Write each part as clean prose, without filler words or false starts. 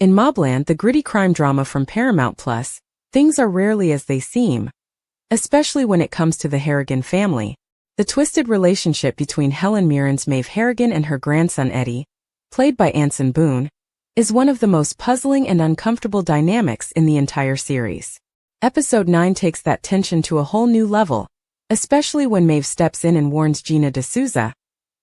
In MobLand, the gritty crime drama from Paramount Plus, things are rarely as they seem. Especially when it comes to the Harrigan family. The twisted relationship between Helen Mirren's Maeve Harrigan and her grandson Eddie, played by Anson Boone, is one of the most puzzling and uncomfortable dynamics in the entire series. Episode 9 takes that tension to a whole new level, especially when Maeve steps in and warns Gina D'Souza,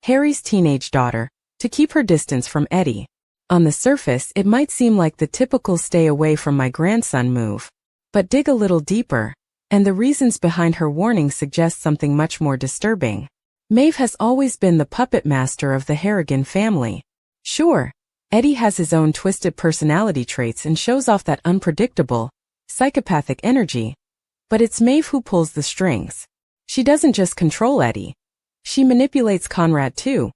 Harry's teenage daughter, to keep her distance from Eddie. On the surface, it might seem like the typical stay away from my grandson move. But dig a little deeper, and the reasons behind her warning suggest something much more disturbing. Maeve has always been the puppet master of the Harrigan family. Sure, Eddie has his own twisted personality traits and shows off that unpredictable, psychopathic energy, but it's Maeve who pulls the strings. She doesn't just control Eddie. She manipulates Conrad too,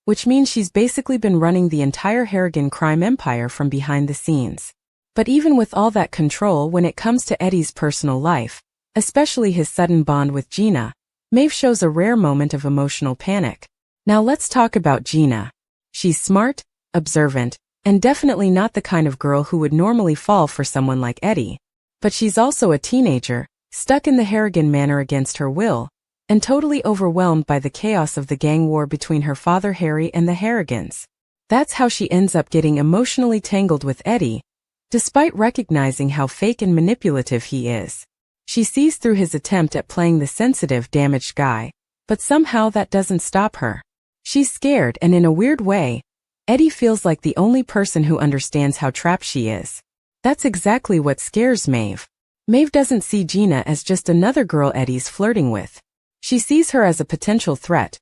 which means she's basically been running the entire Harrigan crime empire from behind the scenes. But even with all that control when it comes to Eddie's personal life, especially his sudden bond with Gina, Maeve shows a rare moment of emotional panic. Now let's talk about Gina. She's smart, observant, and definitely not the kind of girl who would normally fall for someone like Eddie. But she's also a teenager, stuck in the Harrigan manor against her will, and totally overwhelmed by the chaos of the gang war between her father Harry and the Harrigans. That's how she ends up getting emotionally tangled with Eddie, despite recognizing how fake and manipulative he is. She sees through his attempt at playing the sensitive, damaged guy, but somehow that doesn't stop her. She's scared, and in a weird way, Eddie feels like the only person who understands how trapped she is. That's exactly what scares Maeve. Maeve doesn't see Gina as just another girl Eddie's flirting with. She sees her as a potential threat,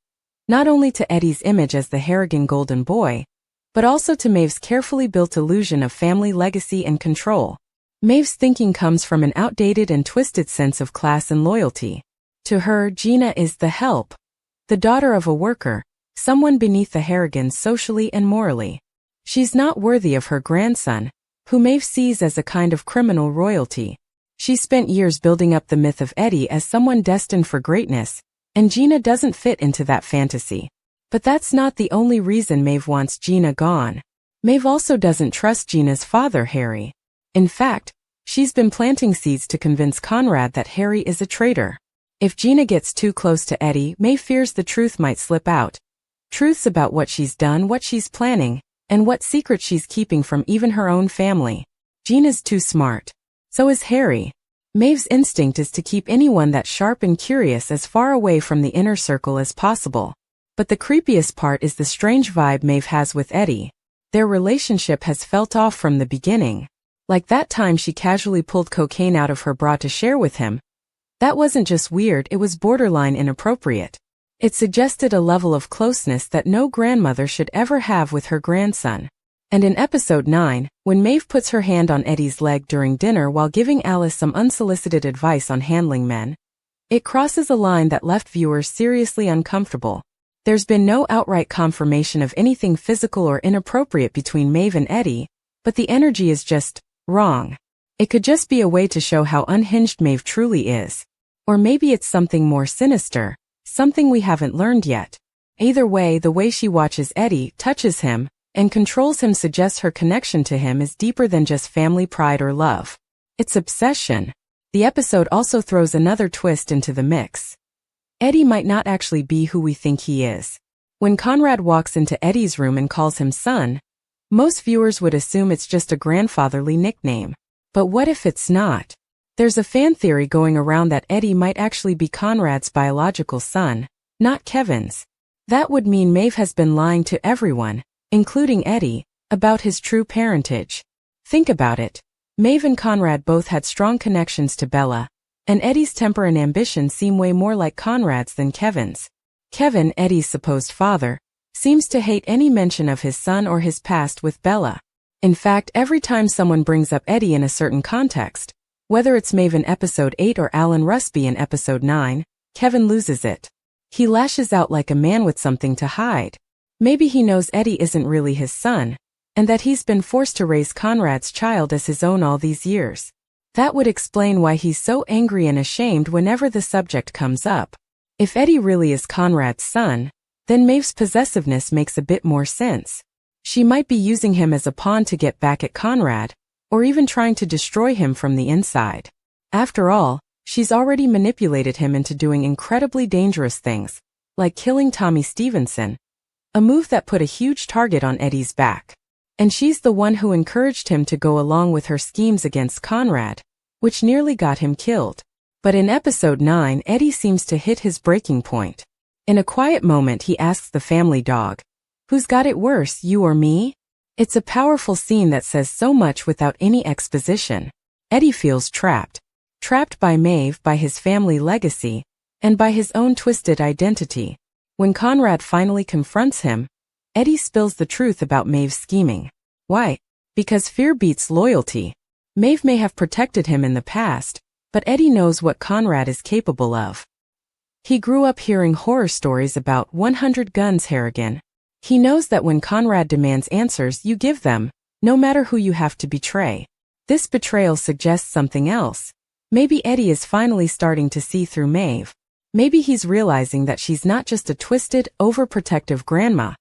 not only to Eddie's image as the Harrigan golden boy, but also to Maeve's carefully built illusion of family legacy and control. Maeve's thinking comes from an outdated and twisted sense of class and loyalty. To her, Gina is the help, the daughter of a worker, someone beneath the Harrigans socially and morally. She's not worthy of her grandson, who Maeve sees as a kind of criminal royalty. She spent years building up the myth of Eddie as someone destined for greatness, and Gina doesn't fit into that fantasy. But that's not the only reason Maeve wants Gina gone. Maeve also doesn't trust Gina's father, Harry. In fact, she's been planting seeds to convince Conrad that Harry is a traitor. If Gina gets too close to Eddie, Maeve fears the truth might slip out. Truths about what she's done, what she's planning, and what secrets she's keeping from even her own family. Gina's too smart. So is Harry. Maeve's instinct is to keep anyone that's sharp and curious as far away from the inner circle as possible. But the creepiest part is the strange vibe Maeve has with Eddie. Their relationship has felt off from the beginning. Like that time she casually pulled cocaine out of her bra to share with him. That wasn't just weird, it was borderline inappropriate. It suggested a level of closeness that no grandmother should ever have with her grandson. And in episode 9, when Maeve puts her hand on Eddie's leg during dinner while giving Alice some unsolicited advice on handling men, it crosses a line that left viewers seriously uncomfortable. There's been no outright confirmation of anything physical or inappropriate between Maeve and Eddie, but the energy is just wrong. It could just be a way to show how unhinged Maeve truly is. Or maybe it's something more sinister, something we haven't learned yet. Either way, the way she watches Eddie, touches him, and controls him suggests her connection to him is deeper than just family pride or love. It's obsession. The episode also throws another twist into the mix. Eddie might not actually be who we think he is. When Conrad walks into Eddie's room and calls him son, most viewers would assume it's just a grandfatherly nickname. But what if it's not? There's a fan theory going around that Eddie might actually be Conrad's biological son, not Kevin's. That would mean Maeve has been lying to everyone, including Eddie, about his true parentage. Think about it. Maeve and Conrad both had strong connections to Bella, and Eddie's temper and ambition seem way more like Conrad's than Kevin's. Kevin, Eddie's supposed father, seems to hate any mention of his son or his past with Bella. In fact, every time someone brings up Eddie in a certain context, whether it's Maeve in episode 8 or Alan Rusby in episode 9, Kevin loses it. He lashes out like a man with something to hide. Maybe he knows Eddie isn't really his son, and that he's been forced to raise Conrad's child as his own all these years. That would explain why he's so angry and ashamed whenever the subject comes up. If Eddie really is Conrad's son, then Maeve's possessiveness makes a bit more sense. She might be using him as a pawn to get back at Conrad, or even trying to destroy him from the inside. After all, she's already manipulated him into doing incredibly dangerous things, like killing Tommy Stevenson, a move that put a huge target on Eddie's back. And she's the one who encouraged him to go along with her schemes against Conrad, which nearly got him killed. But in episode 9, Eddie seems to hit his breaking point. In a quiet moment, he asks the family dog, "Who's got it worse, you or me?" It's a powerful scene that says so much without any exposition. Eddie feels trapped. Trapped by Maeve, by his family legacy, and by his own twisted identity. When Conrad finally confronts him, Eddie spills the truth about Maeve's scheming. Why? Because fear beats loyalty. Maeve may have protected him in the past, but Eddie knows what Conrad is capable of. He grew up hearing horror stories about 100 guns Harrigan. He knows that when Conrad demands answers, you give them, no matter who you have to betray. This betrayal suggests something else. Maybe Eddie is finally starting to see through Maeve. Maybe he's realizing that she's not just a twisted, overprotective grandma.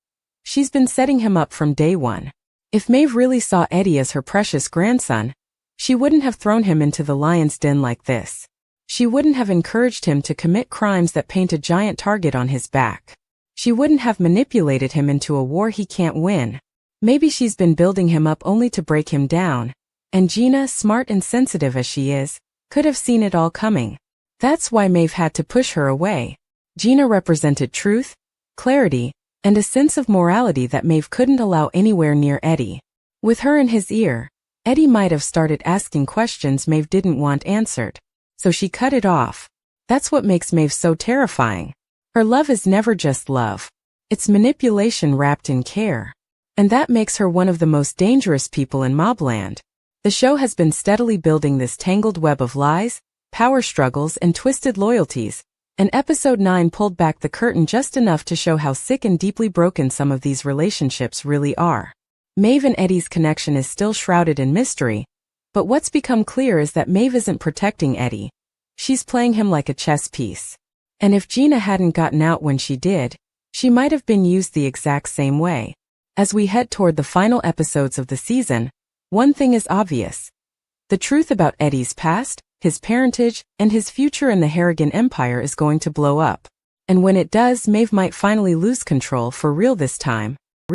She's been setting him up from day one. If Maeve really saw Eddie as her precious grandson, she wouldn't have thrown him into the lion's den like this. She wouldn't have encouraged him to commit crimes that paint a giant target on his back. She wouldn't have manipulated him into a war he can't win. Maybe she's been building him up only to break him down, and Gina, smart and sensitive as she is, could have seen it all coming. That's why Maeve had to push her away. Gina represented truth, clarity, and a sense of morality that Maeve couldn't allow anywhere near Eddie. With her in his ear, Eddie might have started asking questions Maeve didn't want answered. So she cut it off. That's what makes Maeve so terrifying. Her love is never just love. It's manipulation wrapped in care. And that makes her one of the most dangerous people in MobLand. The show has been steadily building this tangled web of lies, power struggles, and twisted loyalties, and episode 9 pulled back the curtain just enough to show how sick and deeply broken some of these relationships really are. Maeve and Eddie's connection is still shrouded in mystery, but what's become clear is that Maeve isn't protecting Eddie. She's playing him like a chess piece. And if Gina hadn't gotten out when she did, she might have been used the exact same way. As we head toward the final episodes of the season, one thing is obvious. The truth about Eddie's past, his parentage, and his future in the Harrigan Empire is going to blow up. And when it does, Maeve might finally lose control for real this time.